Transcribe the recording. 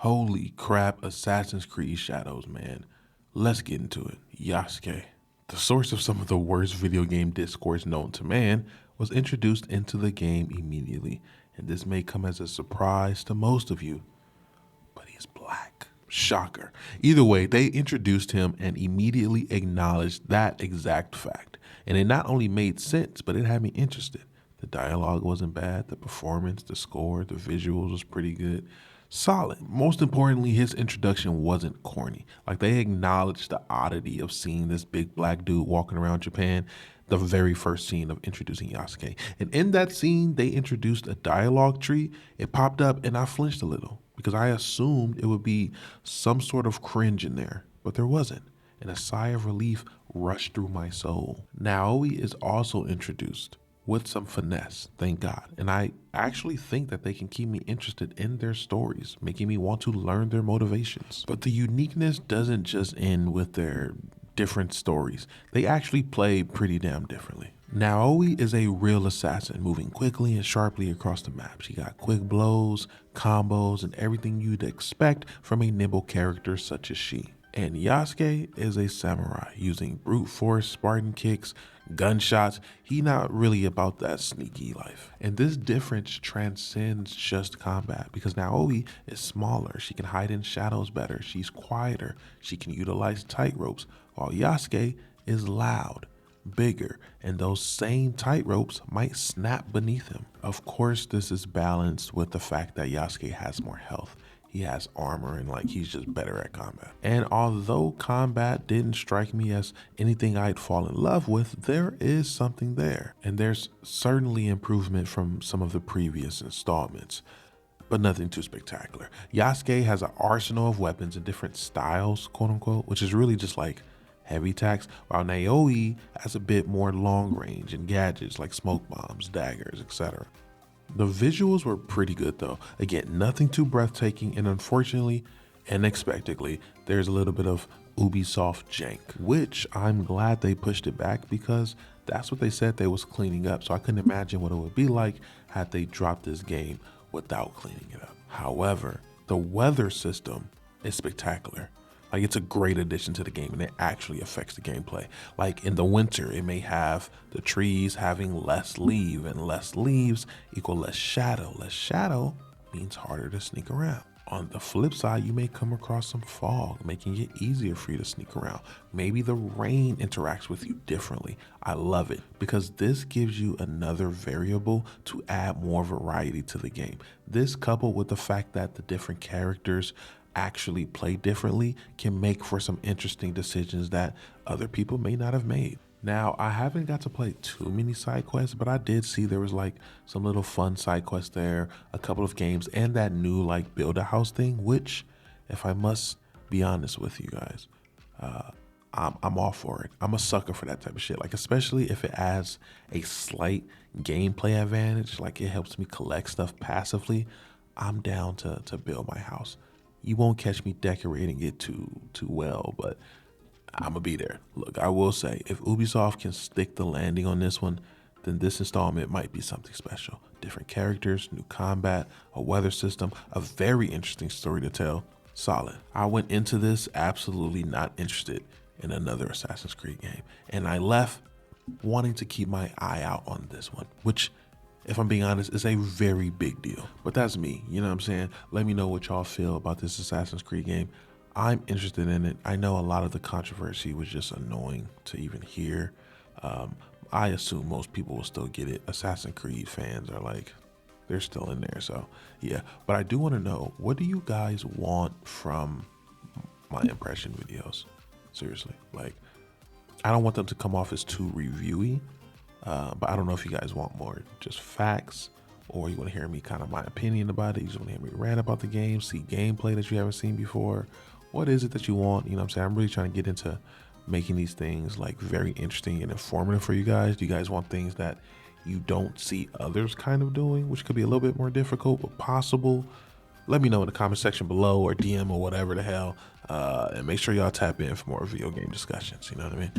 Holy crap, Assassin's Creed Shadows, man. Let's get into it. Yasuke, the source of some of the worst video game discourse known to man, was introduced into the game immediately, and this may come as a surprise to most of you, but he's black. Shocker. Either way, they introduced him and immediately acknowledged that exact fact. And it not only made sense, but it had me interested. The dialogue wasn't bad, the performance, the score, the visuals was pretty good. Solid. Most importantly, his introduction wasn't corny. Like, they acknowledged the oddity of seeing this big black dude walking around Japan, the very first scene of introducing Yasuke. And in that scene, they introduced a dialogue tree. It popped up and I flinched a little because I assumed it would be some sort of cringe in there, but there wasn't. And a sigh of relief rushed through my soul. Naoi is also introduced with some finesse, thank God. And I actually think that they can keep me interested in their stories, making me want to learn their motivations. But the uniqueness doesn't just end with their different stories. They actually play pretty damn differently. Naoi is a real assassin, moving quickly and sharply across the map. She got quick blows, combos, and everything you'd expect from a nimble character such as she. And Yasuke is a samurai, using brute force, Spartan kicks, gunshots. He's not really about that sneaky life. And this difference transcends just combat because Naoi is smaller. She can hide in shadows better. She's quieter. She can utilize tight ropes, while Yasuke is loud, bigger, and those same tight ropes might snap beneath him. Of course, this is balanced with the fact that Yasuke has more health. He has armor and he's just better at combat. And although combat didn't strike me as anything I'd fall in love with, there is something there. And there's certainly improvement from some of the previous installments, but nothing too spectacular. Yasuke has an arsenal of weapons in different styles, quote unquote, which is really just like heavy attacks, while Naoi has a bit more long range and gadgets like smoke bombs, daggers, etc. The visuals were pretty good though. Again, nothing too breathtaking, and unfortunately, unexpectedly, there's a little bit of Ubisoft jank, which I'm glad they pushed it back because that's what they said they was cleaning up. So I couldn't imagine what it would be like had they dropped this game without cleaning it up. However, the weather system is spectacular. It's a great addition to the game, and it actually affects the gameplay. Like in the winter, it may have the trees having less leaves, and less leaves equal less shadow. Less shadow means harder to sneak around. On the flip side, you may come across some fog, making it easier for you to sneak around. Maybe the rain interacts with you differently. I love it because this gives you another variable to add more variety to the game. This, coupled with the fact that the different characters actually play differently, can make for some interesting decisions that other people may not have made. Now, I haven't got to play too many side quests, but I did see there was some little fun side quests there, a couple of games, and that new build a house thing, which, if I must be honest with you guys, I'm all for it. I'm a sucker for that type of shit. Especially if it adds a slight gameplay advantage, it helps me collect stuff passively. I'm down to build my house. You won't catch me decorating it too well, but I'm gonna be there. Look, I will say, if Ubisoft can stick the landing on this one, then this installment might be something special. Different characters, new combat, a weather system, a very interesting story to tell. Solid. I went into this absolutely not interested in another Assassin's Creed game, and I left wanting to keep my eye out on this one, which, if I'm being honest, is a very big deal. But that's me, you know what I'm saying? Let me know what y'all feel about this Assassin's Creed game. I'm interested in it. I know a lot of the controversy was just annoying to even hear. I assume most people will still get it. Assassin's Creed fans are they're still in there, so yeah. But I do want to know, what do you guys want from my impression videos? Seriously, I don't want them to come off as too reviewy. But I don't know if you guys want more just facts, or you want to hear me kind of my opinion about it. You just want to hear me rant about the game, see gameplay that you haven't seen before. What is it that you want? You know what I'm saying? I'm really trying to get into making these things very interesting and informative for you guys. Do you guys want things that you don't see others kind of doing, which could be a little bit more difficult, but possible? Let me know in the comment section below, or DM, or whatever the hell. And make sure y'all tap in for more video game discussions. You know what I mean?